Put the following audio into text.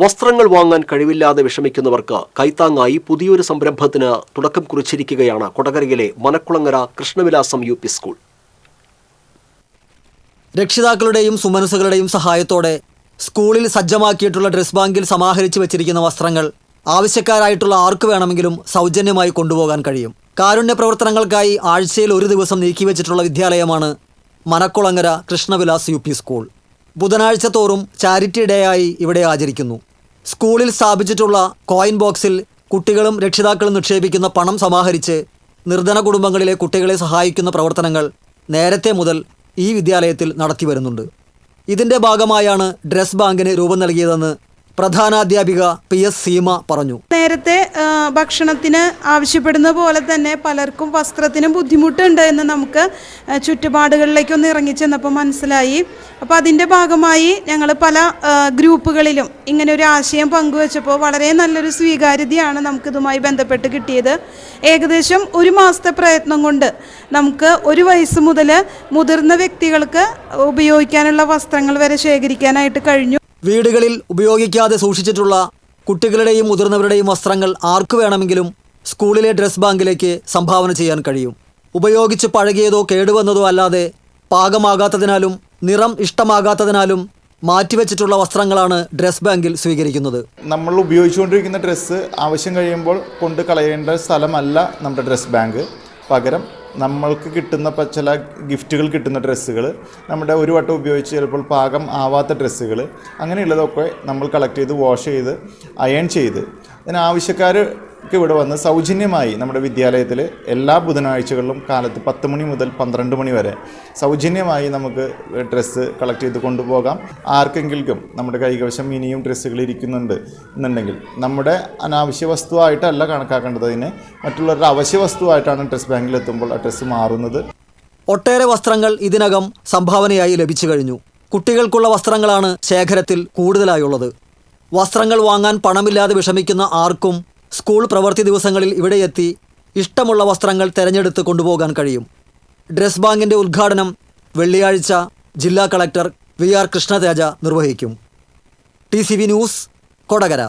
വസ്ത്രങ്ങൾ വാങ്ങാൻ കഴിവില്ലാതെ വിഷമിക്കുന്നവർക്ക് കൈത്താങ്ങായി പുതിയൊരു സംരംഭത്തിന് തുടക്കം കുറിച്ചിരിക്കുകയാണ് കൊടകരയിലെ മനക്കുളങ്ങര കൃഷ്ണവിലാസം യു.പി. സ്കൂൾ. രക്ഷിതാക്കളുടെയും സുമനസുകളുടെയും സഹായത്തോടെ സ്കൂളിൽ സജ്ജമാക്കിയിട്ടുള്ള ഡ്രസ് ബാങ്കിൽ സമാഹരിച്ചു വെച്ചിരിക്കുന്ന വസ്ത്രങ്ങൾ ആവശ്യക്കാരായിട്ടുള്ള ആർക്ക് വേണമെങ്കിലും സൗജന്യമായി കൊണ്ടുപോകാൻ കഴിയും. കാരുണ്യ പ്രവർത്തനങ്ങൾക്കായി ആഴ്ചയിൽ ഒരു ദിവസം നീക്കിവെച്ചിട്ടുള്ള വിദ്യാലയമാണ് മനക്കുളങ്ങര കൃഷ്ണവിലാസ് യു.പി. സ്കൂൾ. ബുധനാഴ്ച തോറും ചാരിറ്റി ഡേ ആയി ഇവിടെ ആചരിക്കുന്നു. സ്കൂളിൽ സ്ഥാപിച്ചിട്ടുള്ള കോയിൻ ബോക്സിൽ കുട്ടികളും രക്ഷിതാക്കളും നിക്ഷേപിക്കുന്ന പണം സമാഹരിച്ച് നിർധന കുടുംബങ്ങളിലെ കുട്ടികളെ സഹായിക്കുന്ന പ്രവർത്തനങ്ങൾ നേരത്തെ മുതൽ ഈ വിദ്യാലയത്തിൽ നടത്തിവരുന്നുണ്ട്. ഇതിൻ്റെ ഭാഗമായാണ് ഡ്രസ് ബാങ്കിന് രൂപം നൽകിയതെന്ന് പ്രധാനാധ്യാപിക PS സീമ പറഞ്ഞു. നേരത്തെ ഭക്ഷണത്തിന് ആവശ്യപ്പെടുന്ന പോലെ തന്നെ പലർക്കും വസ്ത്രത്തിന് ബുദ്ധിമുട്ടുണ്ട് എന്ന് നമുക്ക് ചുറ്റുപാടുകളിലേക്കൊന്ന് ഇറങ്ങിച്ചെന്നപ്പോൾ മനസ്സിലായി. അപ്പോൾ അതിൻ്റെ ഭാഗമായി ഞങ്ങൾ പല ഗ്രൂപ്പുകളിലും ഇങ്ങനെ ഒരു ആശയം പങ്കുവച്ചപ്പോൾ വളരെ നല്ലൊരു സ്വീകാര്യതയാണ് നമുക്കിതുമായി ബന്ധപ്പെട്ട് കിട്ടിയത്. ഏകദേശം ഒരു മാസത്തെ പ്രയത്നം കൊണ്ട് നമുക്ക് 1 വയസ്സ് മുതൽ മുതിർന്ന വ്യക്തികൾക്ക് ഉപയോഗിക്കാനുള്ള വസ്ത്രങ്ങൾ വരെ ശേഖരിക്കാനായിട്ട് കഴിഞ്ഞു. വീടുകളിൽ ഉപയോഗിക്കാതെ സൂക്ഷിച്ചിട്ടുള്ള കുട്ടികളുടെയും മുതിർന്നവരുടെയും വസ്ത്രങ്ങൾ ആർക്കു വേണമെങ്കിലും സ്കൂളിലെ ഡ്രസ് ബാങ്കിലേക്ക് സംഭാവന ചെയ്യാൻ കഴിയും. ഉപയോഗിച്ച് പഴകിയതോ കേടുവന്നതോ അല്ലാതെ പാകമാകാത്തതിനാലും നിറം ഇഷ്ടമാകാത്തതിനാലും മാറ്റിവെച്ചിട്ടുള്ള വസ്ത്രങ്ങളാണ് ഡ്രസ് ബാങ്കിൽ സ്വീകരിക്കുന്നത്. നമ്മൾ ഉപയോഗിച്ചുകൊണ്ടിരിക്കുന്ന ഡ്രസ്സ് ആവശ്യം കഴിയുമ്പോൾ കൊണ്ട് കളയേണ്ട സ്ഥലമല്ല നമ്മുടെ ഡ്രസ് ബാങ്ക്. പകരം നമ്മൾക്ക് കിട്ടുന്ന ചില ഗിഫ്റ്റുകൾ കിട്ടുന്ന ഡ്രസ്സുകൾ, നമ്മുടെ ഒരു വട്ടം ഉപയോഗിച്ച് ചിലപ്പോൾ പാകം ആവാത്ത ഡ്രസ്സുകൾ, അങ്ങനെയുള്ളതൊക്കെ നമ്മൾ കളക്ട് ചെയ്ത് വാഷ് ചെയ്ത് അയൺ ചെയ്ത് അതിനാവശ്യക്കാർക്ക് ഇവിടെ വന്ന് സൗജന്യമായി നമ്മുടെ വിദ്യാലയത്തിൽ എല്ലാ ബുധനാഴ്ചകളിലും കാലത്ത് 10 മണി മുതൽ 12 മണി വരെ സൗജന്യമായി നമുക്ക് ഡ്രസ്സ് കളക്ട് ചെയ്ത് കൊണ്ടുപോകാം. ആർക്കെങ്കിലും നമ്മുടെ കൈവശം ഇനിയും ഡ്രസ്സുകൾ ഇരിക്കുന്നുണ്ട് എന്നുണ്ടെങ്കിൽ നമ്മുടെ അനാവശ്യ വസ്തുവായിട്ടല്ല കണക്കാക്കേണ്ടത്, അതിനെ മറ്റുള്ളവരുടെ അവശ്യ വസ്തുവായിട്ടാണ് ഡ്രസ് ബാങ്കിൽ എത്തുമ്പോൾ ആ ഡ്രസ്സ് മാറുന്നത്. ഒട്ടേറെ വസ്ത്രങ്ങൾ ഇതിനകം സംഭാവനയായി ലഭിച്ചു കഴിഞ്ഞു. കുട്ടികൾക്കുള്ള വസ്ത്രങ്ങളാണ് ശേഖരത്തിൽ കൂടുതലായുള്ളത്. വസ്ത്രങ്ങൾ വാങ്ങാൻ പണമില്ലാതെ വിഷമിക്കുന്ന ആർക്കും സ്കൂൾ പ്രവൃത്തി ദിവസങ്ങളിൽ ഇവിടെ എത്തി ഇഷ്ടമുള്ള വസ്ത്രങ്ങൾ തിരഞ്ഞെടുത്ത് കൊണ്ടുപോകാൻ കഴിയും. ഡ്രസ് ബാങ്കിൻ്റെ ഉദ്ഘാടനം വെള്ളിയാഴ്ച ജില്ലാ കളക്ടർ VR കൃഷ്ണതേജ നിർവഹിക്കും. TCV news, Kodakara.